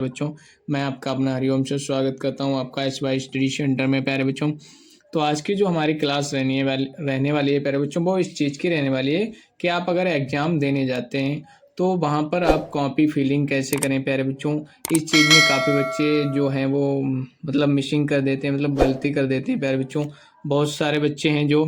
बच्चों, मैं आपका अपना हरिओम से स्वागत करता हूं आपका एस वाई स्टडी सेंटर में। प्यारे बच्चों, तो आज की जो हमारी क्लास रहने वाली है प्यारे बच्चों, वो इस चीज़ की रहने वाली है कि आप अगर एग्ज़ाम देने जाते हैं तो वहाँ पर आप कॉपी फिलिंग कैसे करें। प्यारे बच्चों, इस चीज़ में काफ़ी बच्चे जो हैं वो मतलब मिसिंग कर देते हैं, मतलब गलती कर देते हैं। प्यारे बच्चों, बहुत सारे बच्चे हैं जो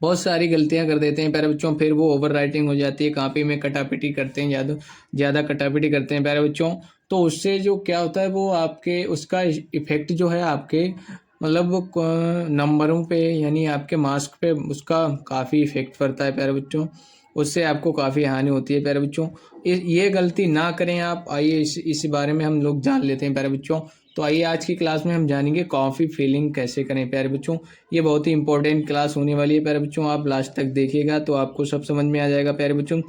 बहुत सारी गलतियां कर देते हैं प्यारे बच्चों, फिर वो ओवर राइटिंग हो जाती है, कॉपी में कटापिटी करते हैं, ज़्यादा ज़्यादा कटापिटी करते हैं प्यारे बच्चों। तो उससे जो क्या होता है वो आपके उसका इफेक्ट जो है आपके मतलब नंबरों पे यानी आपके मार्क्स पे उसका काफ़ी इफेक्ट पड़ता है प्यारे बच्चों। उससे आपको काफ़ी हानि होती है प्यारे बच्चों। ये गलती ना करें आप। आइए इस बारे में हम लोग जान लेते हैं प्यारे बच्चों। तो आइए आज की क्लास में हम जानेंगे कॉफ़ी फिलिंग कैसे करें प्यारे बच्चों। ये बहुत ही इंपॉर्टेंट क्लास होने वाली है प्यारे बच्चों, आप लास्ट तक देखिएगा तो आपको सब समझ में आ जाएगा प्यारे बच्चों।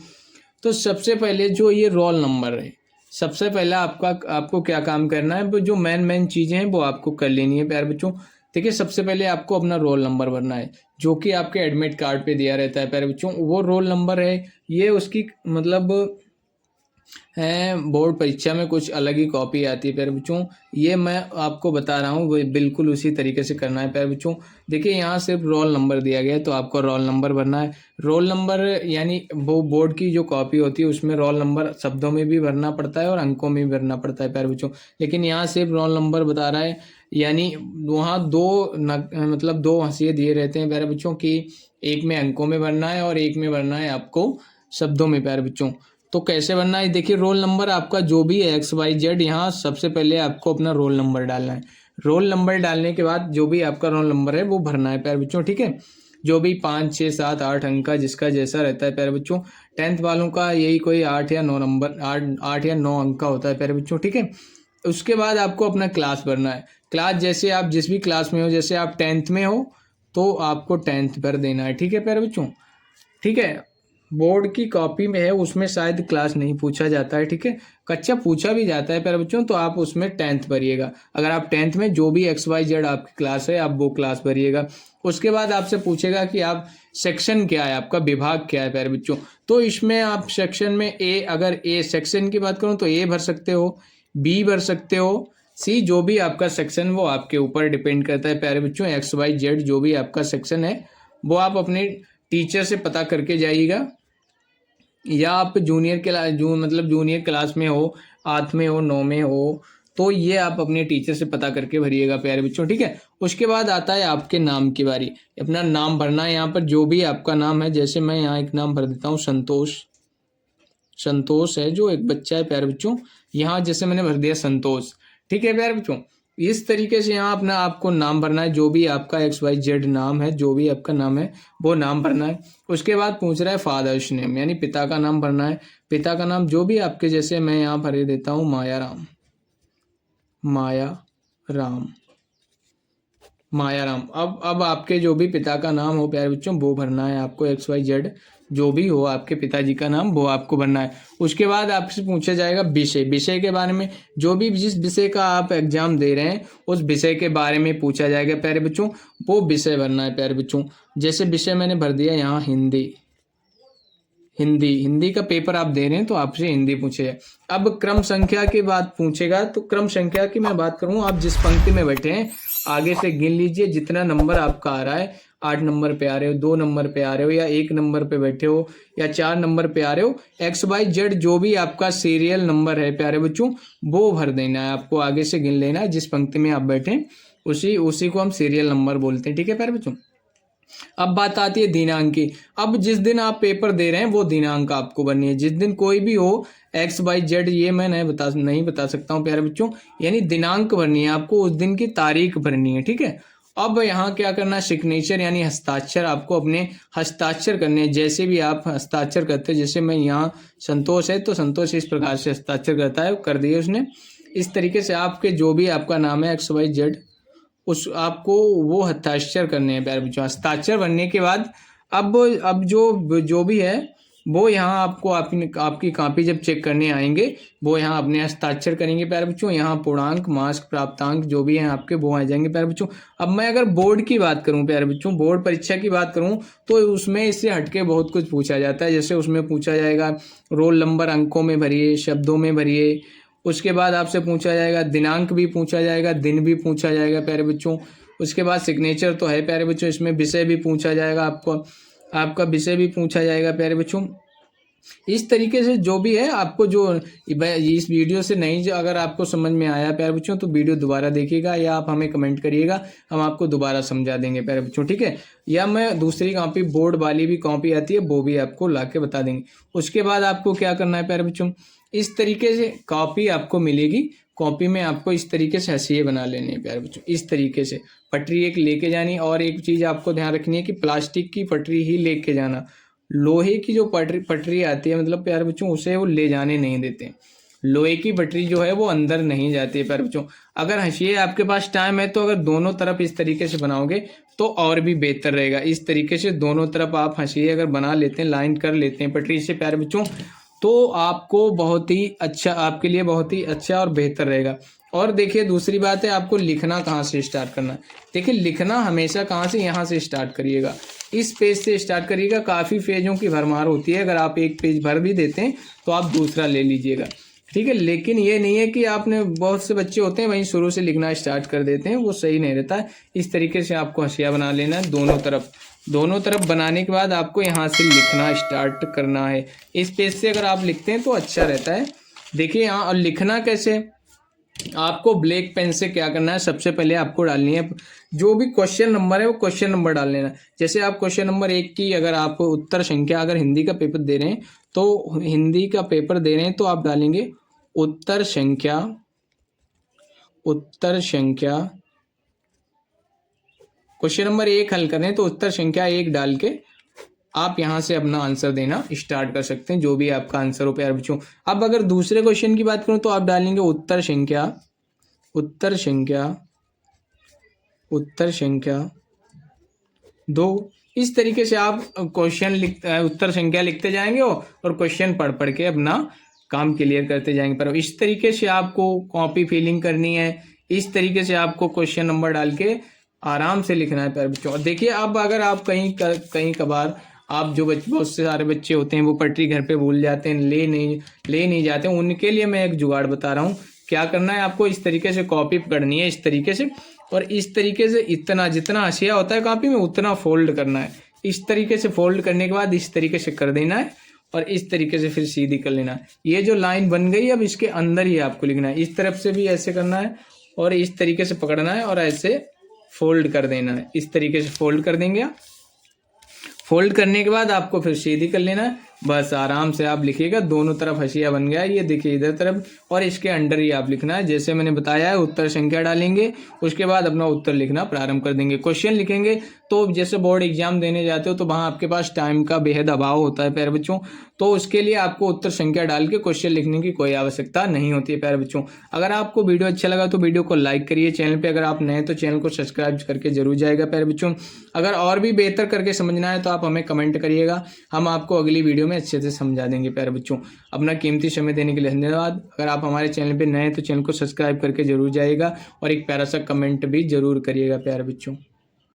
तो सबसे पहले जो ये रोल नंबर है, सबसे पहला आपको क्या काम करना है, वो जो मेन चीज़ें हैं वो आपको कर लेनी है प्यारे बच्चों। देखिए, सबसे पहले आपको अपना रोल नंबर भरना है, जो कि आपके एडमिट कार्ड पे दिया रहता है प्यारे बच्चों। वो रोल नंबर है, ये उसकी मतलब है बोर्ड परीक्षा में कुछ अलग ही कॉपी आती है प्यारे बच्चों। ये मैं आपको बता रहा हूँ, वो बिल्कुल उसी तरीके से करना है प्यारे बच्चों। देखिए, यहाँ सिर्फ रोल नंबर दिया गया है तो आपको रोल नंबर भरना है। रोल नंबर यानी वो बोर्ड की जो कॉपी होती है उसमें रोल नंबर शब्दों में भी भरना पड़ता है और अंकों में भी भरना पड़ता है प्यारे बच्चों। लेकिन यहाँ सिर्फ रोल नंबर बता रहा है, यानी वहाँ मतलब दो हंसिए दिए रहते हैं प्यारे बच्चों की एक में अंकों में भरना है और एक में भरना है आपको शब्दों में प्यारे बच्चों। तो कैसे बनना है, देखिए रोल नंबर आपका जो भी है XYZ, यहाँ सबसे पहले आपको अपना रोल नंबर डालना है। रोल नंबर डालने के बाद जो भी आपका रोल नंबर है वो भरना है प्यारे बच्चों, ठीक है। जो भी 5 6 7 8 अंक का जिसका जैसा रहता है प्यारे बच्चों। 10th वालों का यही कोई 8 या 9 नंबर 8 या 9 अंक का होता है प्यारे बच्चों, ठीक है। उसके बाद आपको अपना क्लास भरना है। क्लास जैसे आप जिस भी क्लास में हो, जैसे आप 10th में हो तो आपको 10th भर देना है, ठीक है प्यारे बच्चों, ठीक है। बोर्ड की कॉपी में है, उसमें शायद क्लास नहीं पूछा जाता है, ठीक है। कच्चा पूछा भी जाता है प्यारे बच्चों, तो आप उसमें 10th भरिएगा। अगर आप 10th में जो भी XYZ आपकी क्लास है आप वो क्लास भरिएगा। उसके बाद आपसे पूछेगा कि आप सेक्शन क्या है, आपका विभाग क्या है प्यारे बच्चों। तो इसमें आप सेक्शन में अगर ए सेक्शन की बात करूँ तो ए भर सकते हो, बी भर सकते हो, सी, जो भी आपका सेक्शन वो आपके ऊपर डिपेंड करता है प्यारे बच्चों। XYZ जो भी आपका सेक्शन है वो आप अपने टीचर से पता करके जाइएगा, या आप जूनियर क्लास में हो, 8 में हो, 9 में हो, तो ये आप अपने टीचर से पता करके भरिएगा प्यारे बच्चों, ठीक है। उसके बाद आता है आपके नाम की बारी। अपना नाम भरना है, यहाँ पर जो भी आपका नाम है, जैसे मैं यहाँ एक नाम भर देता हूँ, संतोष। संतोष है जो एक बच्चा है प्यारे बच्चों, यहाँ जैसे मैंने भर दिया संतोष, ठीक है प्यारे बच्चों। इस तरीके से यहाँ अपना आपको नाम भरना है, जो भी आपका XYZ नाम है, जो भी आपका नाम है वो नाम भरना है। उसके बाद पूछ रहा है फादर्स नेम, यानी पिता का नाम भरना है। पिता का नाम जो भी आपके, जैसे मैं यहाँ भर देता हूँ माया राम, माया राम, माया राम। अब आपके जो भी पिता का नाम हो प्यारे बच्चों वो भरना है आपको। XYZ जो भी हो आपके पिताजी का नाम वो आपको भरना है। उसके बाद आपसे पूछा जाएगा विषय, विषय के बारे में, जो भी जिस विषय का आप एग्जाम दे रहे हैं उस विषय के बारे में पूछा जाएगा प्यारे बच्चों, वो विषय भरना है प्यारे बच्चों। जैसे विषय मैंने भर दिया यहाँ हिंदी, हिंदी हिंदी का पेपर आप दे रहे हैं तो आपसे हिंदी पूछेगा। अब क्रम संख्या की बात पूछेगा, तो क्रम संख्या की मैं बात करूं, आप जिस पंक्ति में बैठे हैं आगे से गिन लीजिए जितना नंबर आपका आ रहा है। 8 नंबर पे आ रहे हो, 2 नंबर पे आ रहे हो, या 1 नंबर पे बैठे हो, या 4 नंबर पे आ रहे हो, XYZ जो भी आपका सीरियल नंबर है प्यारे बच्चों वो भर देना है आपको। आगे से गिन लेना है, जिस पंक्ति में आप बैठे हैं उसी को हम सीरियल नंबर बोलते हैं, ठीक है प्यारे बच्चों। अब बात आती है दिनांक की। अब जिस दिन आप पेपर दे रहे हैं वो दिनांक आपको बननी है, जिस दिन कोई भी हो XYZ, ये मैं नहीं बता सकता हूँ प्यारे बच्चों, यानी दिनांक भरनी है आपको, उस दिन की तारीख भरनी है, ठीक है। अब यहाँ क्या करना है, सिग्नेचर यानी हस्ताक्षर, आपको अपने हस्ताक्षर करने हैं। जैसे भी आप हस्ताक्षर करते हैं, जैसे मैं यहाँ संतोष है तो संतोष इस प्रकार से हस्ताक्षर करता है, कर दिए उसने। इस तरीके से आपके जो भी आपका नाम है XYZ उस आपको वो हस्ताक्षर करने हैं प्यारे बच्चों। हस्ताक्षर बनने के बाद अब जो भी है वो यहाँ आपको आपकी कॉपी जब चेक करने आएंगे वो यहाँ अपने हस्ताक्षर करेंगे प्यारे बच्चों। यहाँ पूर्णांक, मार्क्स, प्राप्तांक जो भी हैं आपके वो आ जाएंगे प्यारे बच्चों। अब मैं अगर बोर्ड की बात करूँ प्यारे बच्चों, बोर्ड परीक्षा की बात करूँ तो उसमें इससे हटके बहुत कुछ पूछा जाता है। जैसे उसमें पूछा जाएगा रोल नंबर अंकों में भरिए, शब्दों में भरिए, उसके बाद आपसे पूछा जाएगा दिनांक भी पूछा जाएगा, दिन भी पूछा जाएगा प्यारे बच्चों। उसके बाद सिग्नेचर तो है प्यारे बच्चों, इसमें विषय भी पूछा जाएगा आपको, आपका विषय भी पूछा जाएगा प्यारे बच्चों। इस तरीके से जो भी है आपको, जो इस वीडियो से नहीं, जो अगर आपको समझ में आया प्यारे बच्चों तो वीडियो दोबारा देखिएगा या आप हमें कमेंट करिएगा, हम आपको दोबारा समझा देंगे प्यारे बच्चों, ठीक है। या मैं दूसरी कॉपी, बोर्ड वाली भी कॉपी आती है, वो भी आपको ला के बता देंगे। उसके बाद आपको क्या करना है प्यारे बच्चों, इस तरीके से कॉपी आपको मिलेगी, कॉपी में आपको इस तरीके से हंसिए बना लेने हैं प्यारे बच्चों। इस तरीके से पटरी एक लेके जानी, और एक चीज़ आपको ध्यान रखनी है कि प्लास्टिक की पटरी ही लेके जाना, लोहे की जो पटरी आती है मतलब प्यारे बच्चों, उसे वो ले जाने नहीं देते। लोहे की पटरी जो है वो अंदर नहीं जाती है प्यारे बच्चों। अगर हंसिए आपके पास टाइम है तो अगर दोनों तरफ इस तरीके से बनाओगे तो और भी बेहतर रहेगा। इस तरीके से दोनों तरफ आप हंसिए अगर बना लेते हैं, लाइन कर लेते हैं पटरी से प्यारे बच्चों, तो आपको बहुत ही अच्छा, आपके लिए बहुत ही अच्छा और बेहतर रहेगा। और देखिए दूसरी बात है, आपको लिखना कहाँ से स्टार्ट करना है। देखिए लिखना हमेशा कहाँ से, यहाँ से स्टार्ट करिएगा, इस पेज से स्टार्ट करिएगा। काफ़ी पेजों की भरमार होती है, अगर आप एक पेज भर भी देते हैं तो आप दूसरा ले लीजिएगा, ठीक है। लेकिन ये नहीं है कि आपने, बहुत से बच्चे होते हैं वहीं शुरू से लिखना स्टार्ट कर देते हैं, वो सही नहीं रहता है। इस तरीके से आपको हंसिया बना लेना है दोनों तरफ बनाने के बाद आपको यहाँ से लिखना स्टार्ट करना है। इस पेज से अगर आप लिखते हैं तो अच्छा रहता है। देखिए यहाँ, और लिखना कैसे, आपको ब्लैक पेन से क्या करना है, सबसे पहले आपको डालनी है जो भी क्वेश्चन नंबर है वो क्वेश्चन नंबर डाल लेना। जैसे आप क्वेश्चन नंबर 1 की अगर आप उत्तर संख्या, अगर हिंदी का पेपर दे रहे हैं तो हिंदी का पेपर दे रहे हैं तो आप डालेंगे उत्तर संख्या क्वेश्चन नंबर 1 हल करें तो उत्तर संख्या 1 डाल के आप यहाँ से अपना आंसर देना स्टार्ट कर सकते हैं, जो भी आपका आंसर हो प्यारे बच्चों। अब अगर दूसरे क्वेश्चन की बात करूँ तो आप डालेंगे उत्तर संख्या 2। इस तरीके से आप उत्तर संख्या लिखते जाएंगे और क्वेश्चन पढ़ के अपना काम क्लियर करते जाएंगे। पर इस तरीके से आपको कॉपी फिलिंग करनी है, इस तरीके से आपको क्वेश्चन नंबर डाल के आराम से लिखना है प्यारे बच्चों। और देखिए अब अगर आप कहीं कभार आप जो बहुत से सारे बच्चे होते हैं वो पटरी घर पे भूल जाते हैं, ले नहीं जाते हैं, उनके लिए मैं एक जुगाड़ बता रहा हूँ। क्या करना है आपको, इस तरीके से कॉपी पकड़नी है इस तरीके से, और इस तरीके से इतना जितना हंसिया होता है कॉपी में उतना फोल्ड करना है। इस तरीके से फोल्ड करने के बाद इस तरीके से कर देना है और इस तरीके से फिर सीधी कर लेना है। ये जो लाइन बन गई अब इसके अंदर ही आपको लिखना है। इस तरफ से भी ऐसे करना है और इस तरीके से पकड़ना है और ऐसे फोल्ड कर देना है। इस तरीके से फोल्ड कर देंगे आप। फोल्ड करने के बाद आपको फिर सीधी कर लेना है, बस आराम से आप लिखिएगा। दोनों तरफ हंसिया बन गया, ये देखिए इधर तरफ, और इसके अंडर ही आप लिखना है। जैसे मैंने बताया है, उत्तर संख्या डालेंगे, उसके बाद अपना उत्तर लिखना प्रारंभ कर देंगे। क्वेश्चन लिखेंगे तो जैसे बोर्ड एग्जाम देने जाते हो तो वहाँ आपके पास टाइम का बेहद अभाव होता है प्यारे बच्चों, तो उसके लिए आपको उत्तर संख्या डाल के क्वेश्चन लिखने की कोई आवश्यकता नहीं होती है प्यारे बच्चों। अगर आपको वीडियो अच्छा लगा तो वीडियो को लाइक करिए, चैनल पे अगर आप नए तो चैनल को सब्सक्राइब करके जरूर जाएगा प्यारे बच्चों। अगर और भी बेहतर करके समझना है तो आप हमें कमेंट करिएगा, हम आपको अगली वीडियो में अच्छे से समझा देंगे प्यारे बच्चों। अपना कीमती समय देने के लिए धन्यवाद। अगर आप हमारे चैनल पे नए तो चैनल को सब्सक्राइब करके जरूर जाइएगा और एक प्यारा सा कमेंट भी जरूर करिएगा प्यारे बच्चों।